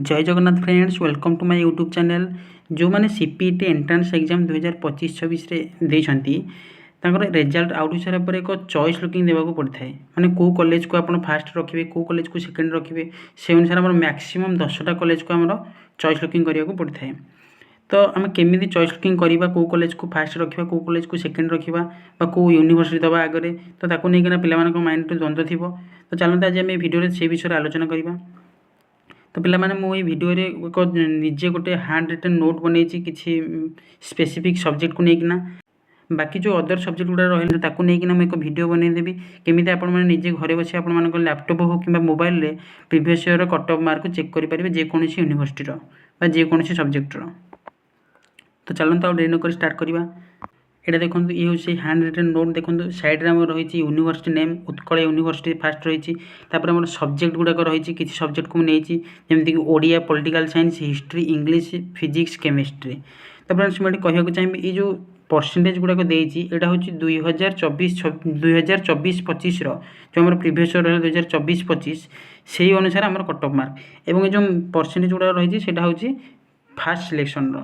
जय Jagannath friends, welcome to my YouTube channel. जो मैंने सीपीटी एंट्रांस एग्जाम 2025-26 देती रिजल्ट आउट हो सारा एक चॉइस लुकिंग देवाक पड़ता है। माने को कॉलेज को आप फास्ट रखिए, को कॉलेज को सेकेंड रखिए, से अनुसार मैक्सिमम 10टा कॉलेज को आम चॉइस लुकिंग करने पड़ता है। तो आम केमी चॉइस लुकिंग करवा, को कॉलेज को फास्ट रखा, को कॉलेज को सेकेंड रखा, को यूनिवर्सिटी दवा आगे, तो ताकू नहीं पिला माइंड द्वंद्व थी। तो चलते आज आम भिडियो से विषय आलोचना करवा। तो पे मुझे भिडियो एक निजे गोटे हैंड रिटन नोट बनई किसी स्पेसिफिक सब्जेक्ट को लेकिन, बाकी जो अदर सब्जेक्ट गुड़ा रही मुझे एक भिडियो बनईदेवी केमी आपजे घरे बस आप लैपटॉप हो कि मोबाइल रे previous year cut off mark check करेंगे जेकोसी यूनिवर्सिटी जेकोसी सब्जेक्टर। तो चलते आउ डेरी नक स्टार्ट करवा। यहाँ देखो ये हूँ हैंड रिटन नोट। देखो साइड में रही यूनिवर्सिटी नेम उत्कल यूनिवर्सिटी फास्ट रही। आम सब्जेक्ट गुड़ाक रही कि सब्जेक्ट को मुझे जमीक Odia, political science, history, English, physics, chemistry. Friends मुझे कहना चाहिए ये जो परसेंटेज गुड़ाक देती यहाँ हूँ 2024-25 जो आम प्रीवियस ईयर 2024-25 से अनुसार आम कट ऑफ मार्क एवं जो परसेंटेज गुड़ा रही हूँ फास्ट सिलेक्शन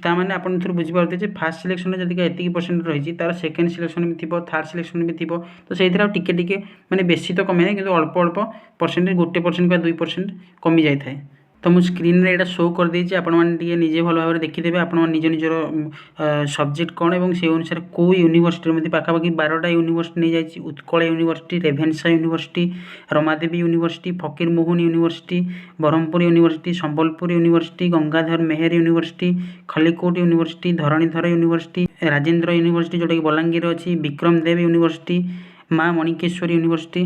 ताने आप बुझीपारे फास्ट सिलेक्शन में जब एति परसेंट रही तार सेकेंड सिलेक्शन भी थी, थर्ड सिलेक्शन भी थी। तो से टिके माने बेसी तो कमे कि अल्प अल्प परसेंटेज 1% का 2% कमी जाए। तो मुझे स्क्रीन रे शो कर देछि, आपण माने निजे भल भाव देखिदेवे आपण निज निजर सब्जेक्ट कौन और से अनुसार को यूनिवर्सिटी में पाखापाखि 12टा यूनिवर्सिटी नहीं जाइए। Utkal university, Ravenshaw university, Ramadevi university, Fakir Mohan university, Brahmapur university, Sambalpur university, Gangadhar Meher university, Khallikote university, Dharanidhar university, Rajendra university जोटा कि बलांगीर अच्छी, विक्रम देव यूनिवर्सिटी, माँ मणिकेश्वर यूनिवर्सिटी।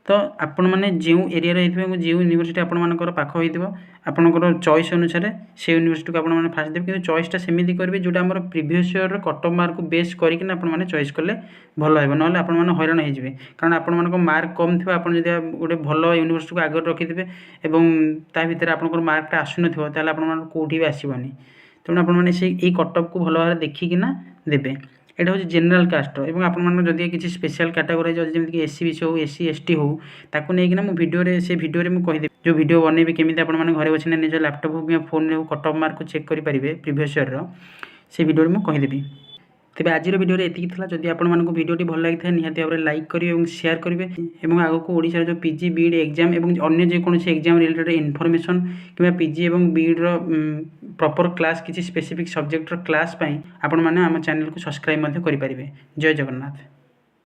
तो आपण मैंने जो एरिया रही जो यूनिवर्सिटी आपर पाख हो आपंकर चॉइस अनुसार से यूनिवर्सिटी को आपने फास्ट देवे। कि चॉइसटा सेमती करेंगे जोटा आम previous year cut off mark को बेस करके चॉइस कले भल हो ना आप हैरान हो। कारण आपण मार्क कम थी आप गोटे भल यूनिवर्सिटी को आगे रखिथे और भितर आप मार्कटा आसुन कौटी भी आसबनी। तेणु आपने से कट ऑफ को भल भाव देखिकिना देवे। यहाँ हूँ जेनराल कास्ट और आपड़ी किसी स्पेशल कैटेगोरी जमीक एससी बीसी हो, एससी एसटी हो, ताकू नहीं मुझे भिडियो से भिडियो मुझे कहीदेवी जो भिडियो बनइबी केमी आपने घरे बस निज लैपटॉप हो कि फोन हो कट ऑफ मार्क को चेक करेंगे प्रीवियस ईयर से भिडियो मुझे कहीदेवी। तेज आज भिडियो एति था। जदि आपको भिडियोटी भल लगी था निहाती भाव में लाइक करेंगे और शेयर करेंगे और आगक ओडिशार जो पीजी बीड एग्जाम और अन्य जेकोसी एग्जाम रिलेटेड इनफॉरमेशन कि पीजी और बीड प्रॉपर क्लास किसी स्पेसिफिक सब्जेक्टर क्लास आपण मैंने आम चैनल को सब्सक्राइब करेंगे। जय जगन्नाथ।